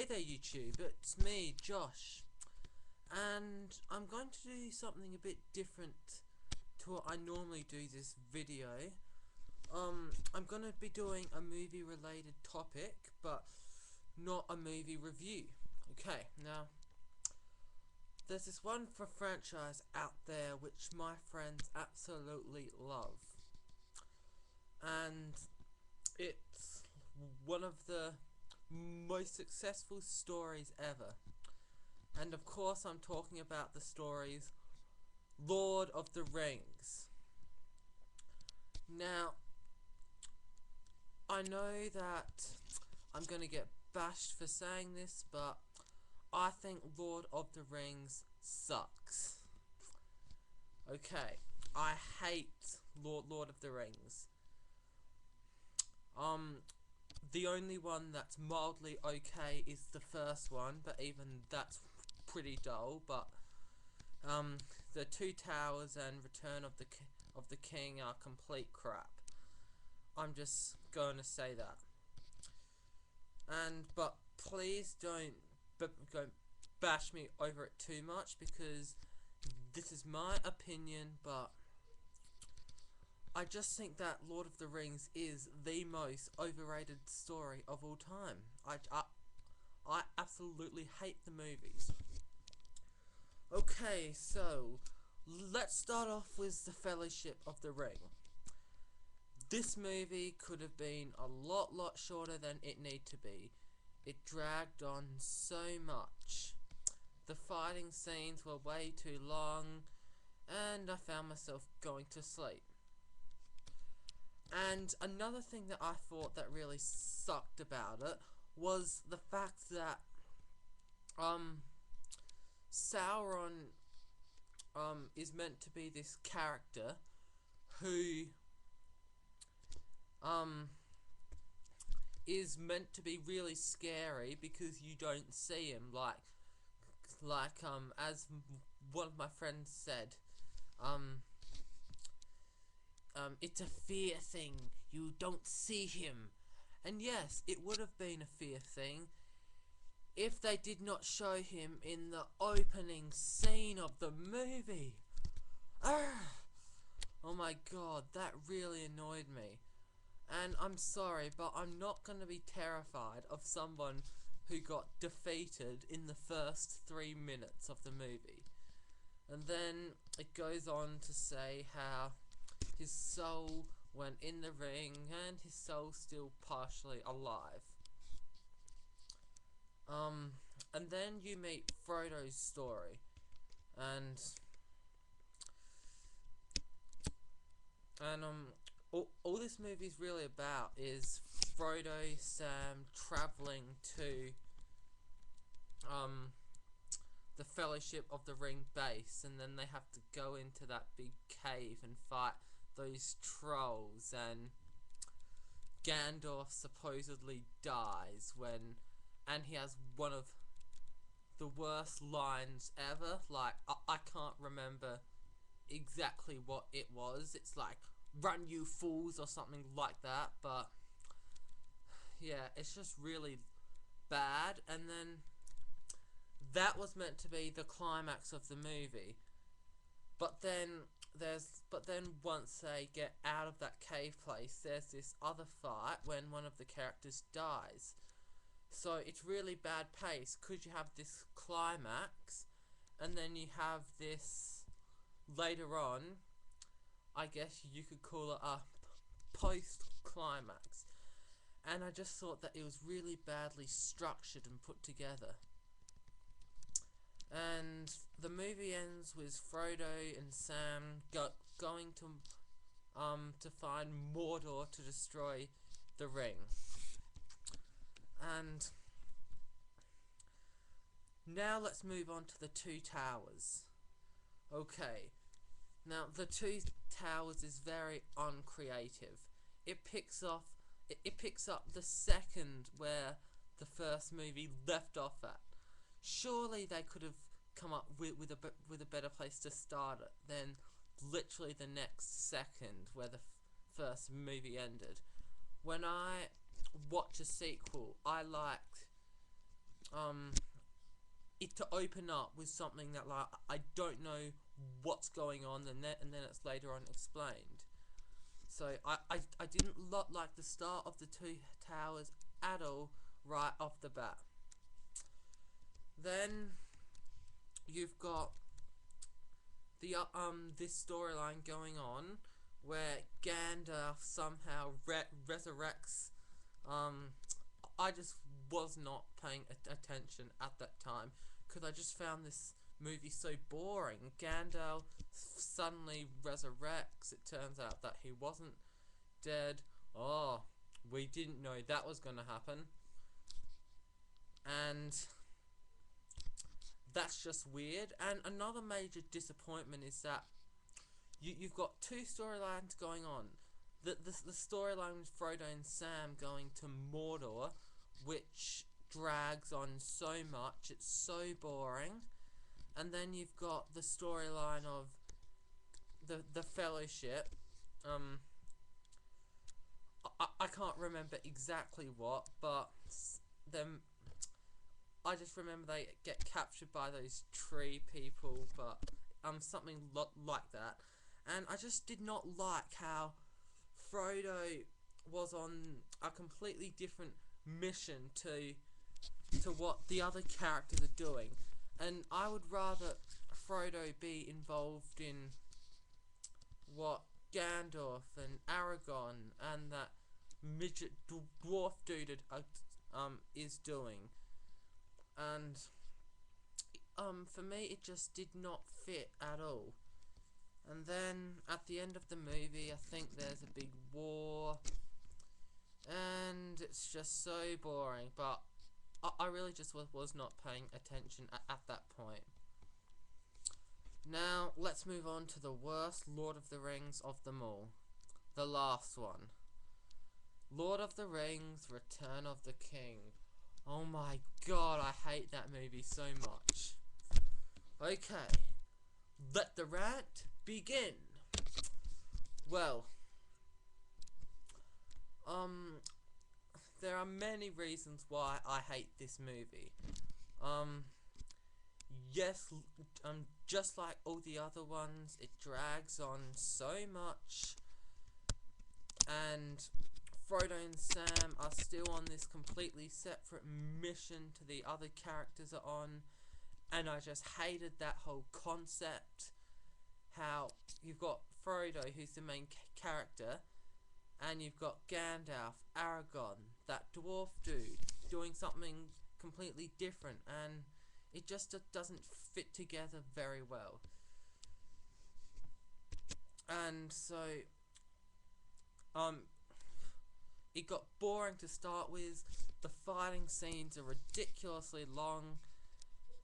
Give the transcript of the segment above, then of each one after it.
there YouTube, it's me, Josh, and I'm going to do something a bit different to what I normally do this video. I'm going to be doing a movie related topic, but not a movie review. Okay, now, there's this one for franchise out there which my friends absolutely love, and it's one of the most successful stories ever. And of course I'm talking about the stories Lord of the Rings. Now, I know that I'm going to get bashed for saying this, but I think Lord of the Rings sucks. Okay, I hate Lord of the Rings. The only one that's mildly okay is the first one, but even that's pretty dull. But the Two Towers and Return of the King are complete crap. I'm just going to say that. But please don't bash me over it too much, because this is my opinion, but I just think that Lord of the Rings is the most overrated story of all time. I absolutely hate the movies. Okay, so let's start off with the Fellowship of the Ring. This movie could have been a lot shorter than it needed to be. It dragged on so much. The fighting scenes were way too long, and I found myself going to sleep. And another thing that I thought that really sucked about it was the fact that Sauron is meant to be this character who is meant to be really scary because you don't see him, as one of my friends said, it's a fear thing, you don't see him. And yes, it would have been a fear thing if they did not show him in the opening scene of the movie. Oh my god, that really annoyed me. And I'm sorry, but I'm not going to be terrified of someone who got defeated in the first 3 minutes of the movie. And then it goes on to say how his soul went in the ring and his soul's still partially alive. And then you meet Frodo's story, and all this movie's really about is Frodo, Sam traveling to the Fellowship of the Ring base, and then they have to go into that big cave and fight those trolls, and Gandalf supposedly dies and he has one of the worst lines ever. Like, I can't remember exactly what it was. It's like, "Run, you fools," or something like that. But yeah, it's just really bad. And then that was meant to be the climax of the movie. But then once they get out of that cave place, there's this other fight when one of the characters dies. So it's really bad pace, because you have this climax, and then you have this later on, I guess you could call it a post-climax. And I just thought that it was really badly structured and put together. And the movie ends with Frodo and Sam going to find Mordor to destroy the ring. And now let's move on to the Two Towers. Okay, now the Two Towers is very uncreative. It picks up the second where the first movie left off at. Surely they could have come up with a better place to start it than literally the next second where the first movie ended. When I watch a sequel, I like um it to open up with something that, like, I don't know what's going on, and then it's later on explained. So I didn't like the start of the Two Towers at all right off the bat. Then you've got the this storyline going on where Gandalf somehow resurrects. Um, I just was not paying attention at that time because I just found this movie so boring. Gandalf suddenly resurrects. It turns out that he wasn't dead. Oh, we didn't know that was going to happen. And that's just weird. And another major disappointment is that you've got two storylines going on. The storyline with Frodo and Sam going to Mordor, which drags on so much, it's so boring. And then you've got the storyline of the Fellowship. I can't remember exactly what, but them. I just remember they get captured by those tree people, but something like that. And I just did not like how Frodo was on a completely different mission to what the other characters are doing. And I would rather Frodo be involved in what Gandalf and Aragorn and that midget dwarf dude is doing. And for me it just did not fit at all. And then at the end of the movie, I think there's a big war, and it's just so boring. But I really just was not paying attention at that point. Now let's move on to the worst Lord of the Rings of them all, the last one. Lord of the Rings: Return of the King. Oh my god, I hate that movie so much. Okay, let the rant begin. Well, there are many reasons why I hate this movie. Yes, just like all the other ones, it drags on so much, and Frodo and Sam are still on this completely separate mission to the other characters are on, and I just hated that whole concept. How you've got Frodo, who's the main character, and you've got Gandalf, Aragorn, that dwarf dude, doing something completely different, and it just doesn't fit together very well. And so, it got boring to start with. The fighting scenes are ridiculously long.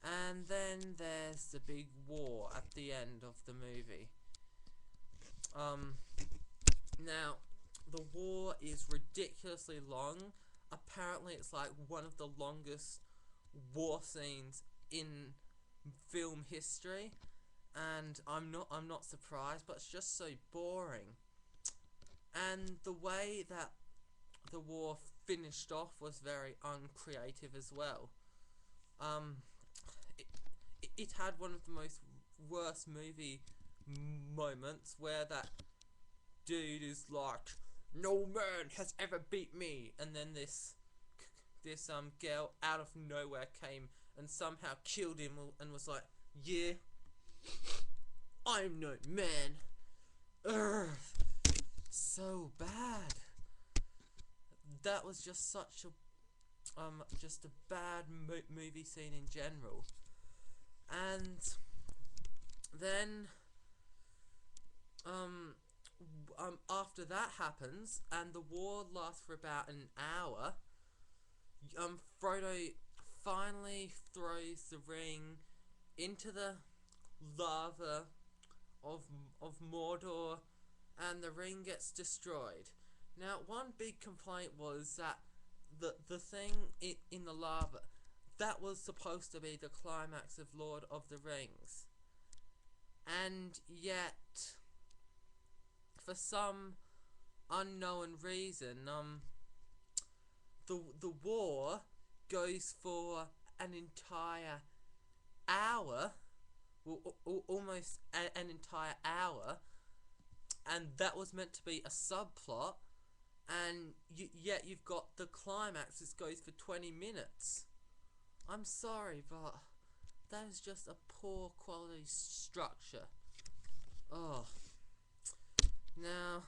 And then there's the big war at the end of the movie. Now, the war is ridiculously long. Apparently it's like one of the longest war scenes in film history. And I'm not surprised, but it's just so boring. And the way that the war finished off was very uncreative as well. It had one of the most worst movie moments where that dude is like, "No man has ever beat me," and then this girl out of nowhere came and somehow killed him and was like, "Yeah, I'm no man." Urgh, so bad. That was just such a just a bad movie scene in general. And then after that happens and the war lasts for about an hour, Frodo finally throws the ring into the lava of Mordor, and the ring gets destroyed. Now, one big complaint was that the thing in the lava, that was supposed to be the climax of Lord of the Rings. And yet, for some unknown reason, the war goes for an entire hour, well, almost an entire hour, and that was meant to be a subplot, and yet you've got the climax that goes for 20 minutes. I'm sorry, but that is just a poor quality structure. Oh. Now,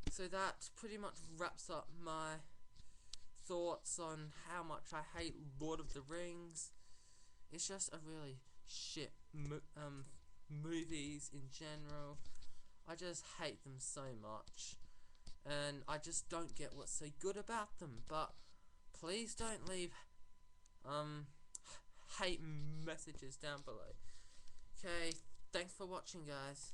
so that pretty much wraps up my thoughts on how much I hate Lord of the Rings. It's just a really shit movies in general. I just hate them so much, and I just don't get what's so good about them. But please don't leave hate messages down below. Okay, thanks for watching, guys.